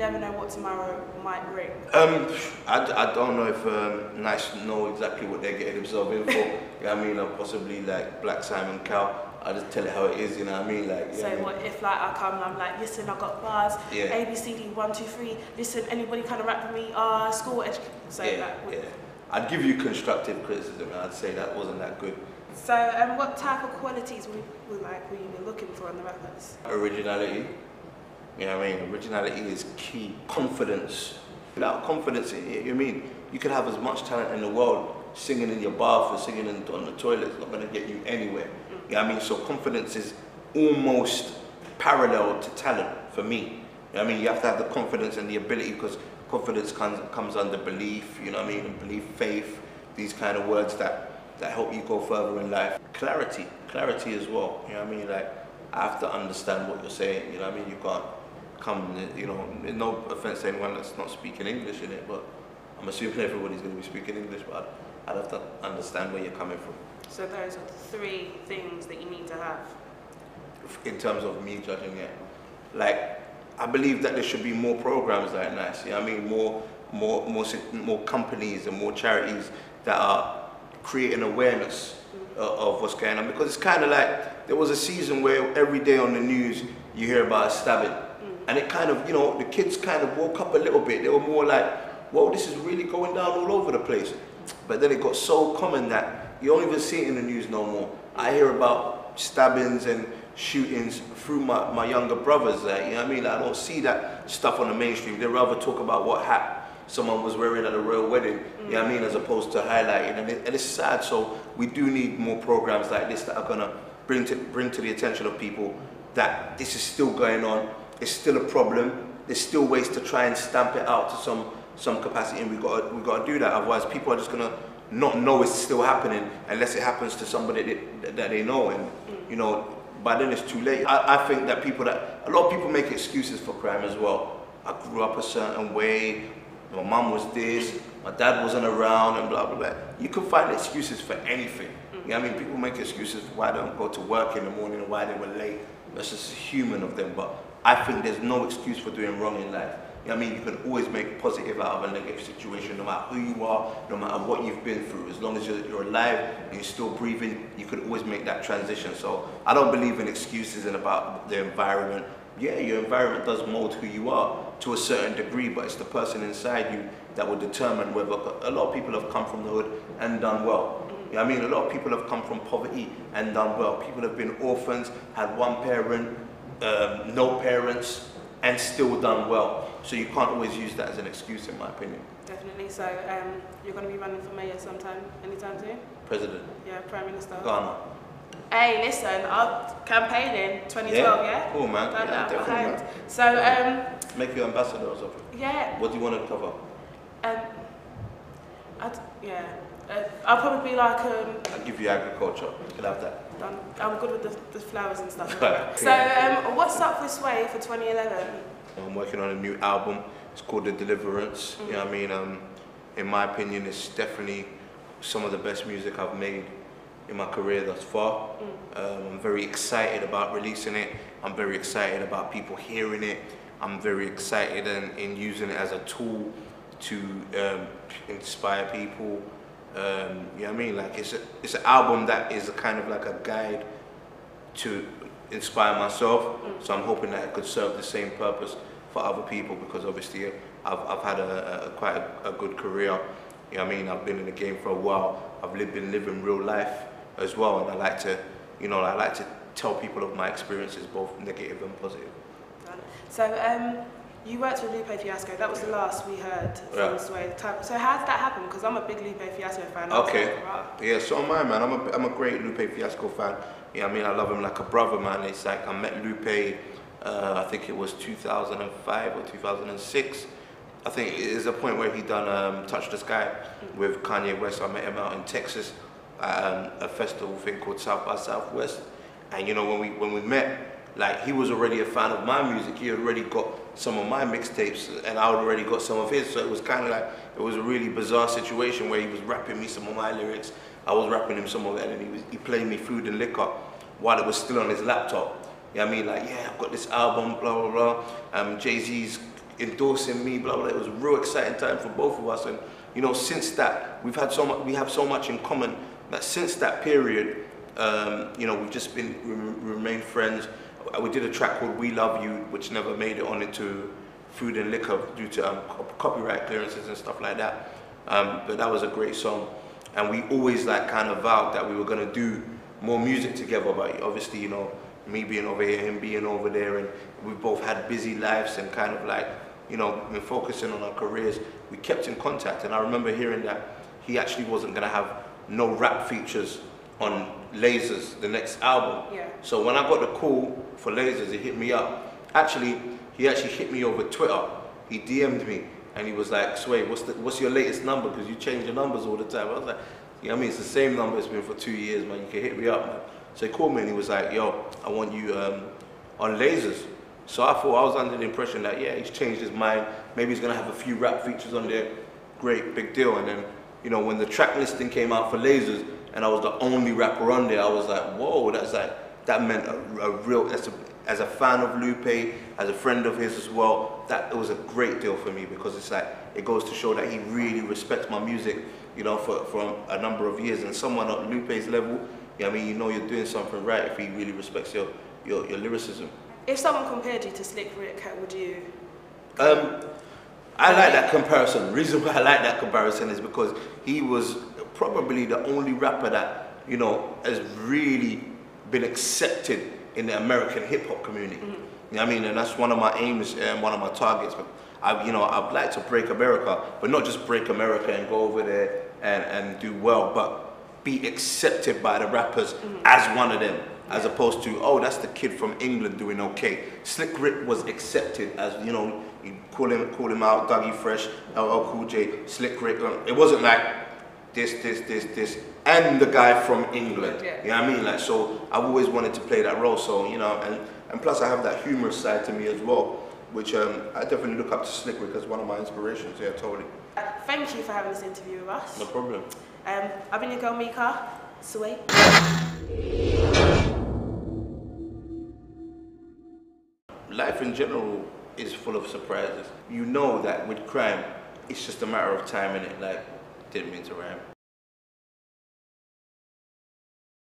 never know what tomorrow might bring? I don't know if Knice know exactly what they're getting themselves in for. You know what I mean? Or possibly like Black Simon Cow. I just tell it how it is, you know what I mean? Like, so what if like I come and I'm like, listen, I got bars, yeah. A, B, C, D, 1, 2, 3. Listen, anybody kind of rap with me? School education. So yeah, yeah. I'd give you constructive criticism, and I'd say that wasn't that good. So what type of qualities will you be looking for in the rappers? Originality. You know what I mean? Originality is key. Confidence. Without confidence, you mean you could have as much talent in the world, singing in your bath or singing on the toilet, it's not going to get you anywhere. You know what I mean? So confidence is almost parallel to talent for me. You know what I mean? You have to have the confidence and the ability, because confidence comes under belief, you know what I mean? And belief, faith, these kind of words that help you go further in life. Clarity as well, you know what I mean? Like, I have to understand what you're saying, you know what I mean? You can't come, you know, no offense to anyone that's not speaking English in it, but I'm assuming everybody's going to be speaking English, but I'd have to understand where you're coming from. So those are the 3 things that you need to have? In terms of me judging it, like, I believe that there should be more programs like Knice, you know what I mean? More companies and more charities that are creating awareness of what's going on, because it's kind of like there was a season where every day on the news you hear about a stabbing, and it kind of, you know, the kids kind of woke up a little bit. They were more like, whoa, this is really going down all over the place. But then it got so common that you don't even see it in the news no more. I hear about stabbings and shootings through my younger brothers, you know what I mean? Like, I don't see that stuff on the mainstream. They rather talk about what hat someone was wearing at a royal wedding, you know what I mean, as opposed to highlighting, and it's sad. So we do need more programs like this that are gonna bring to the attention of people that this is still going on, it's still a problem, there's still ways to try and stamp it out to some capacity, and we gotta do that. Otherwise people are just gonna not know it's still happening unless it happens to somebody that they know, and you know, by then it's too late. I think that a lot of people make excuses for crime as well. I grew up a certain way, my mum was this, my dad wasn't around, and blah, blah, blah. You can find excuses for anything. You know what I mean? People make excuses for why they don't go to work in the morning and why they were late. That's just human of them. But I think there's no excuse for doing wrong in life. You know what I mean? You can always make positive out of a negative situation, no matter who you are, no matter what you've been through. As long as you're alive and you're still breathing, you can always make that transition. So I don't believe in excuses and about the environment. Yeah, your environment does mold who you are to a certain degree, but it's the person inside you that will determine whether. A lot of people have come from the hood and done well. You know what I mean? A lot of people have come from poverty and done well. People have been orphans, had one parent, no parents, and still done well. So you can't always use that as an excuse, in my opinion. Definitely. So you're going to be running for mayor anytime soon? President. Yeah, Prime Minister. Ghana. Hey, listen, I'm campaigning 2012, yeah? Cool, man. Yeah, definitely, man. So, make you ambassador or something. Yeah. What do you want to cover? I'll probably be like I'll give you agriculture. You can have that. I'm good with the flowers and stuff. Right. So, what's up this way for 2011? I'm working on a new album. It's called The Deliverance. You know what I mean? In my opinion, it's definitely some of the best music I've made in my career thus far. I'm very excited about releasing it. I'm very excited about people hearing it. I'm very excited in using it as a tool to inspire people. You know what I mean? Like, it's an album that is a kind of like a guide to inspire myself. So I'm hoping that it could serve the same purpose for other people, because obviously I've had quite a good career. You know what I mean? I've been in the game for a while. I've been living real life as well, and I like to tell people of my experiences, both negative and positive. So you worked with Lupe Fiasco. That was the last we heard from Sway. So how did that happen? Because I'm a big Lupe Fiasco fan. Okay. Yeah, so am I, man. I'm a great Lupe Fiasco fan. Yeah, I mean, I love him like a brother, man. It's like I met Lupe, I think it was 2005 or 2006. I think it is a point where he done Touch the Sky with Kanye West. I met him out in Texas at a festival thing called South by Southwest. And you know, when we met, like, he was already a fan of my music. He had already got some of my mixtapes, and I already got some of his. So it was kind of like, it was a really bizarre situation where he was rapping me some of my lyrics, I was rapping him some of it, and he played me Food and Liquor while it was still on his laptop. You know what I mean? Like, yeah, I've got this album, blah, blah, blah. Jay-Z's endorsing me, blah, blah. It was a real exciting time for both of us. And, you know, since that, we have so much in common that since that period, you know, we've just remained friends. We did a track called We Love You, which never made it on into Food and Liquor due to copyright clearances and stuff like that. But that was a great song. And we always like kind of vowed that we were gonna do more music together, but obviously, you know, me being over here, him being over there, and we both had busy lives and kind of like, you know, been focusing on our careers. We kept in contact, and I remember hearing that he actually wasn't gonna have no rap features on Lasers, the next album. Yeah. So when I got the call for Lasers, he hit me up. He actually hit me over Twitter. He DM'd me, and he was like, Sway, what's your latest number? Because you change your numbers all the time. I was like, yeah, I mean, it's the same number it's been for 2 years, man. You can hit me up, man. So he called me and he was like, yo, I want you on Lasers. So I thought, I was under the impression that, yeah, he's changed his mind. Maybe he's gonna have a few rap features on there. Great, big deal. And then, you know, when the track listing came out for Lasers and I was the only rapper on there, I was like, whoa, that meant a real, as a fan of Lupe, as a friend of his as well, it was a great deal for me, because it's like, it goes to show that he really respects my music, you know, for a number of years. And someone at Lupe's level, yeah, I mean, you know you're doing something right if he really respects your lyricism. If someone compared you to Slick Rick, how would you? I like that comparison. The reason why I like that comparison is because he was probably the only rapper that, you know, has really been accepted in the American hip hop community. Mm-hmm. You know what I mean? And that's one of my aims and one of my targets. But I'd like to break America, but not just break America and go over there and do well, but be accepted by the rappers as one of them, as opposed to, oh, that's the kid from England doing okay. Slick Rick was accepted as, you know, you call him out, Dougie Fresh, LL Cool J, Slick Rick. It wasn't like this, and the guy from England. Yeah. You know what I mean? Like, so I've always wanted to play that role. So, you know, and plus I have that humorous side to me as well, which I definitely look up to Slick Rick as one of my inspirations. Yeah, totally. Thank you for having this interview with us. No problem. I've been your girl Mika. Sway. Life in general is full of surprises. You know that with crime, it's just a matter of time, innit? Like, didn't mean to rhyme.